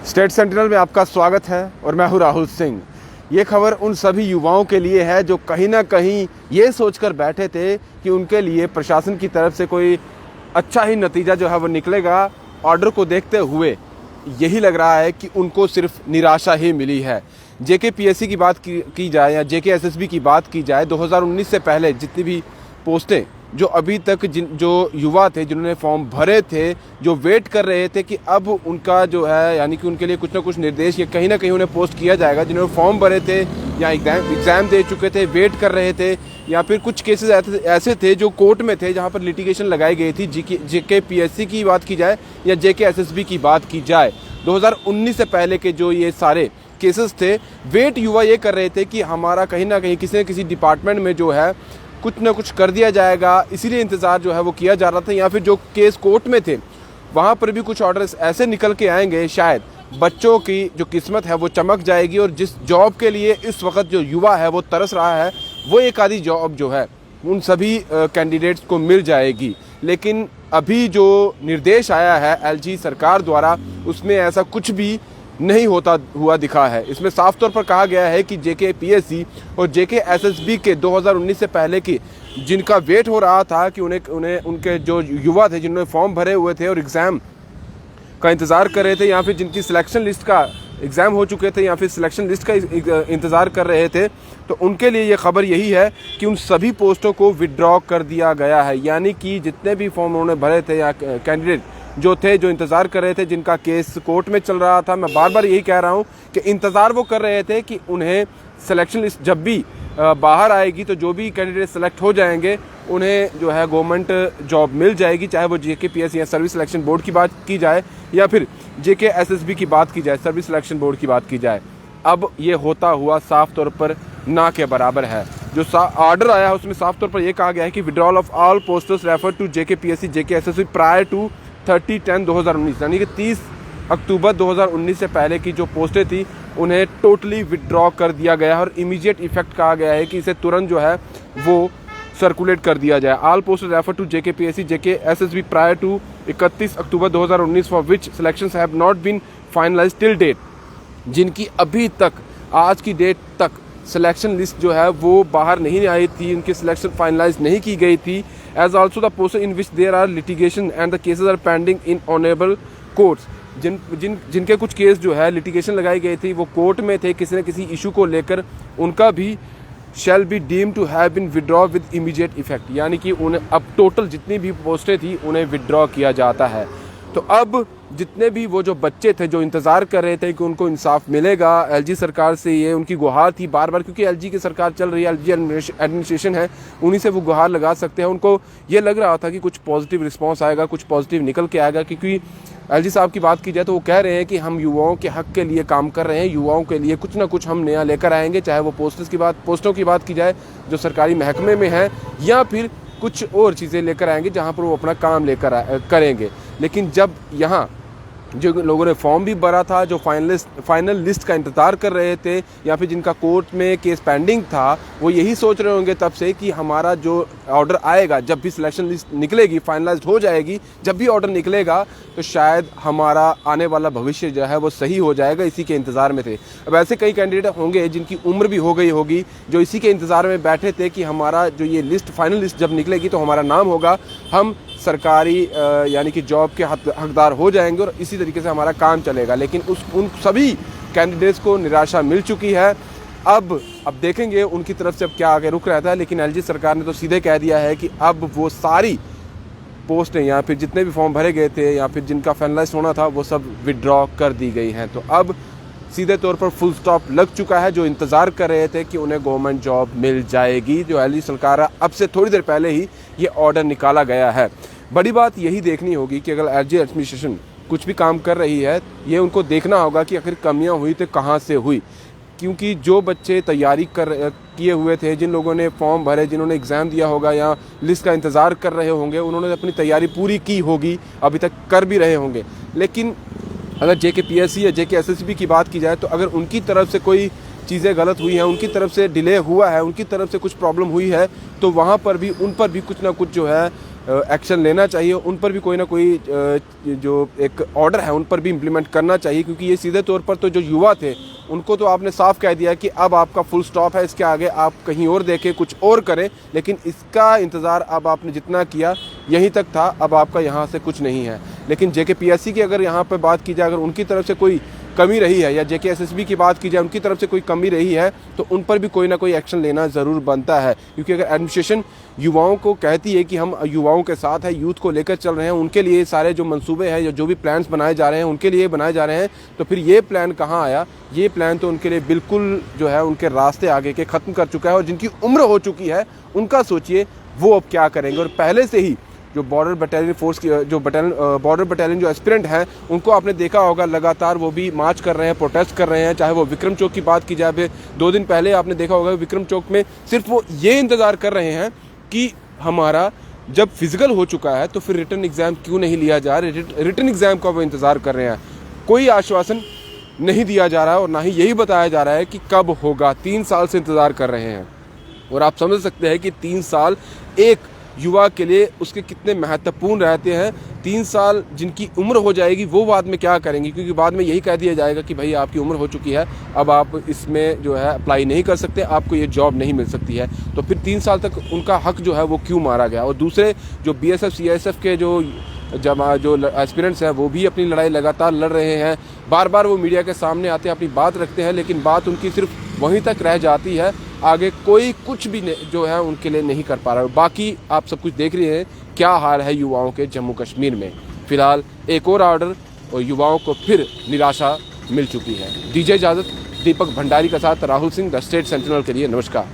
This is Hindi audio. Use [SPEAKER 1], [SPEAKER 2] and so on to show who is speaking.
[SPEAKER 1] स्टेट सेंटिनल में आपका स्वागत है और मैं हूं राहुल सिंह। ये खबर उन सभी युवाओं के लिए है जो कहीं ना कहीं ये सोचकर बैठे थे कि उनके लिए प्रशासन की तरफ से कोई अच्छा ही नतीजा जो है वो निकलेगा। ऑर्डर को देखते हुए यही लग रहा है कि उनको सिर्फ निराशा ही मिली है। जेकेपीएससी की बात की जाए या जेकेएसएसबी की बात की जाए, 2019 से पहले जितनी भी पोस्टें जो अभी तक जो युवा थे जिन्होंने फॉर्म भरे थे, जो वेट कर रहे थे कि अब उनका जो है यानी कि उनके लिए कुछ ना कुछ निर्देश या कहीं ना कहीं उन्हें पोस्ट किया जाएगा, जिन्होंने फॉर्म भरे थे या एग्ज़ाम दे चुके थे, वेट कर रहे थे, या फिर कुछ केसेस ऐसे थे जो कोर्ट में थे जहां पर लिटिगेशन लगाई गई थी। जेकेपीएससी की बात की जाए या जेकेएसएसबी की बात की जाए, 2019 से पहले के जो ये सारे केसेस थे, वेट युवा ये कर रहे थे कि हमारा कहीं ना कहीं किसी न किसी डिपार्टमेंट में जो है कुछ ना कुछ कर दिया जाएगा, इसीलिए इंतज़ार जो है वो किया जा रहा था। या फिर जो केस कोर्ट में थे वहाँ पर भी कुछ ऑर्डर्स ऐसे निकल के आएंगे, शायद बच्चों की जो किस्मत है वो चमक जाएगी और जिस जॉब के लिए इस वक्त जो युवा है वो तरस रहा है, वो एक आधी जॉब जो है उन सभी कैंडिडेट्स को मिल जाएगी। लेकिन अभी जो निर्देश आया है एलजी सरकार द्वारा, उसमें ऐसा कुछ भी नहीं होता हुआ दिखा है। इसमें साफ तौर पर कहा गया है कि जेकेपीएससी और जेकेएसएसबी के 2019 से पहले की जिनका वेट हो रहा था कि उन्हें उनके जो युवा थे जिन्होंने फॉर्म भरे हुए थे और एग्ज़ाम का इंतज़ार कर रहे थे, या फिर जिनकी सिलेक्शन लिस्ट का एग्ज़ाम हो चुके थे या फिर सिलेक्शन लिस्ट का इंतज़ार कर रहे थे, तो उनके लिए ये खबर यही है कि उन सभी पोस्टों को विड्रॉ कर दिया गया है। यानी कि जितने भी फॉर्म उन्होंने भरे थे या कैंडिडेट जो थे जो इंतज़ार कर रहे थे, जिनका केस कोर्ट में चल रहा था, मैं बार बार यही कह रहा हूँ कि इंतज़ार वो कर रहे थे कि उन्हें सिलेक्शन लिस्ट जब भी बाहर आएगी तो जो भी कैंडिडेट सेलेक्ट हो जाएंगे उन्हें जो है गवर्नमेंट जॉब मिल जाएगी, चाहे वो जेकेपीएससी या सर्विस सिलेक्शन बोर्ड की बात की जाए या फिर जेकेएसएसबी की बात की जाए, सर्विस सिलेक्शन बोर्ड की बात की जाए। अब ये होता हुआ साफ तौर पर ना के बराबर है। जो ऑर्डर आया है उसमें साफ तौर पर यह कहा गया है कि withdrawal of all posters refer to JKPSC JKSSB prior to 30/10/2019, यानी कि 30 अक्टूबर 2019 से पहले की जो पोस्टें थी उन्हें टोटली विड्रॉ कर दिया गया है और इमीडिएट इफेक्ट कहा गया है कि इसे तुरंत जो है वो सर्कुलेट कर दिया जाए। All posters refer to JKPSC JKSSB prior to 31 October 2019 for which selections have not been finalised till date, जिनकी अभी तक आज की डेट तक सिलेक्शन लिस्ट जो है वो बाहर नहीं आई थी, उनकी सिलेक्शन फाइनलाइज नहीं की गई थी। As also the poster in which there are litigation and the cases are pending in honourable courts, जिनके कुछ केस जो है लिटिगेशन लगाई गई थी वो कोर्ट में थे किसी न किसी इशू को लेकर, उनका भी shall be deem to have been withdraw with immediate effect, यानी कि उन्हें अब टोटल जितनी भी पोस्टें थी उन्हें विड्रॉ किया जाता है। तो अब जितने भी वो जो बच्चे थे जो इंतज़ार कर रहे थे कि उनको इंसाफ मिलेगा, एलजी सरकार से ये उनकी गुहार थी बार बार, क्योंकि एलजी की सरकार चल रही है, एलजी एडमिनिस्ट्रेशन है, उन्हीं से वो गुहार लगा सकते हैं। उनको ये लग रहा था कि कुछ पॉजिटिव रिस्पांस आएगा, कुछ पॉजिटिव निकल के आएगा, क्योंकि एलजी साहब की बात की जाए तो वो कह रहे हैं कि हम युवाओं के हक के लिए काम कर रहे हैं, युवाओं के लिए कुछ ना कुछ हम नया लेकर आएंगे, चाहे वो पोस्टों की बात की जाए जो सरकारी महकमे में है, या फिर कुछ और चीज़ें लेकर आएंगे जहाँ पर वो अपना काम लेकर करेंगे। लेकिन जब यहाँ जो लोगों ने फॉर्म भी भरा था, जो फाइनल लिस्ट का इंतज़ार कर रहे थे या फिर जिनका कोर्ट में केस पेंडिंग था, वो यही सोच रहे होंगे तब से कि हमारा जो ऑर्डर आएगा, जब भी सिलेक्शन लिस्ट निकलेगी, फाइनलाइज्ड हो जाएगी, जब भी ऑर्डर निकलेगा तो शायद हमारा आने वाला भविष्य जो है वो सही हो जाएगा, इसी के इंतज़ार में थे। अब ऐसे कई कैंडिडेट होंगे जिनकी उम्र भी हो गई होगी, जो इसी के इंतज़ार में बैठे थे कि हमारा जो ये लिस्ट फाइनल लिस्ट जब निकलेगी तो हमारा नाम होगा, हम सरकारी यानी कि जॉब के हकदार हो जाएंगे और इसी तरीके से हमारा काम चलेगा। लेकिन उन सभी कैंडिडेट्स को निराशा मिल चुकी है। अब देखेंगे उनकी तरफ से अब क्या आगे रुख रहता है। लेकिन एलजी सरकार ने तो सीधे कह दिया है कि अब वो सारी पोस्टें या फिर जितने भी फॉर्म भरे गए थे या फिर जिनका फाइनलाइज होना था वो सब विड्रॉ कर दी गई हैं। तो अब सीधे तौर पर फुल स्टॉप लग चुका है। जो इंतज़ार कर रहे थे कि उन्हें गवर्नमेंट जॉब मिल जाएगी, जो एलजी सरकार अब से थोड़ी देर पहले ही ये ऑर्डर निकाला गया है। बड़ी बात यही देखनी होगी कि अगर एलजी एडमिनिस्ट्रेशन कुछ भी काम कर रही है, ये उनको देखना होगा कि आखिर कमियां हुई तो कहाँ से हुई, क्योंकि जो बच्चे तैयारी किए हुए थे, जिन लोगों ने फॉर्म भरे, जिन्होंने एग्ज़ाम दिया होगा या लिस्ट का इंतज़ार कर रहे होंगे, उन्होंने अपनी तैयारी पूरी की होगी, अभी तक कर भी रहे होंगे। लेकिन अगर जेकेपीएससी या जेकेएसएसबी की बात की जाए तो अगर उनकी तरफ से कोई चीज़ें गलत हुई हैं, उनकी तरफ से डिले हुआ है, उनकी तरफ से कुछ प्रॉब्लम हुई है, तो वहाँ पर भी उन पर भी कुछ ना कुछ जो है एक्शन लेना चाहिए, उन पर भी कोई ना कोई जो एक ऑर्डर है उन पर भी इम्प्लीमेंट करना चाहिए, क्योंकि ये सीधे तौर पर तो जो युवा थे उनको तो आपने साफ कह दिया कि अब आपका फुल स्टॉप है, इसके आगे आप कहीं और देखें, कुछ और करें। लेकिन इसका इंतज़ार अब आपने जितना किया यहीं तक था, अब आपका यहाँ से कुछ नहीं है। लेकिन JKPSC की अगर यहाँ पर बात की जाए, अगर उनकी तरफ से कोई कमी रही है, या JKSSB की बात की जाए उनकी तरफ से कोई कमी रही है, तो उन पर भी कोई ना कोई एक्शन लेना ज़रूर बनता है। क्योंकि अगर एडमिनिस्ट्रेशन युवाओं को कहती है कि हम युवाओं के साथ है, यूथ को लेकर चल रहे हैं, उनके लिए सारे जो मंसूबे हैं या जो भी प्लान्स बनाए जा रहे हैं उनके लिए बनाए जा रहे हैं, तो फिर ये प्लान कहाँ आया? ये प्लान तो उनके लिए बिल्कुल जो है उनके रास्ते आगे के ख़त्म कर चुका है। और जिनकी उम्र हो चुकी है उनका सोचिए वो अब क्या करेंगे। और पहले से ही जो बॉर्डर बटालियन फोर्स की जो बॉर्डर बटालियन जो एस्पिरेंट हैं उनको आपने देखा होगा, लगातार वो भी मार्च कर रहे हैं, प्रोटेस्ट कर रहे हैं। चाहे वो विक्रम चौक की बात की जाए, फिर 2 दिन पहले आपने देखा होगा विक्रम चौक में सिर्फ वो ये इंतज़ार कर रहे हैं कि हमारा जब फिजिकल हो चुका है तो फिर रिटर्न एग्ज़ाम क्यों नहीं लिया जा रहा है। रिटर्न एग्ज़ाम का वो इंतज़ार कर रहे हैं। कोई आश्वासन नहीं दिया जा रहा है और ना ही यही बताया जा रहा है कि कब होगा। 3 साल से इंतज़ार कर रहे हैं। और आप समझ सकते हैं कि 3 साल एक युवा के लिए उसके कितने महत्वपूर्ण रहते हैं। 3 साल जिनकी उम्र हो जाएगी वो बाद में क्या करेंगी, क्योंकि बाद में यही कह दिया जाएगा कि भाई आपकी उम्र हो चुकी है, अब आप इसमें जो है अप्लाई नहीं कर सकते, आपको ये जॉब नहीं मिल सकती है। तो फिर 3 साल तक उनका हक जो है वो क्यों मारा गया। और दूसरे जो BSF CISF के जो एस्पिरेंट्स हैं वो भी अपनी लड़ाई लगातार लड़ रहे हैं। बार बार वो मीडिया के सामने आते हैं, अपनी बात रखते हैं, लेकिन बात उनकी सिर्फ वहीं तक रह जाती है, आगे कोई कुछ भी जो है उनके लिए नहीं कर पा रहा है। बाकी आप सब कुछ देख रहे हैं क्या हाल है युवाओं के जम्मू कश्मीर में। फिलहाल एक और ऑर्डर और युवाओं को फिर निराशा मिल चुकी है। दीजिए इजाज़त। दीपक भंडारी के साथ Rahul Singh, the state sentinel के लिए नमस्कार।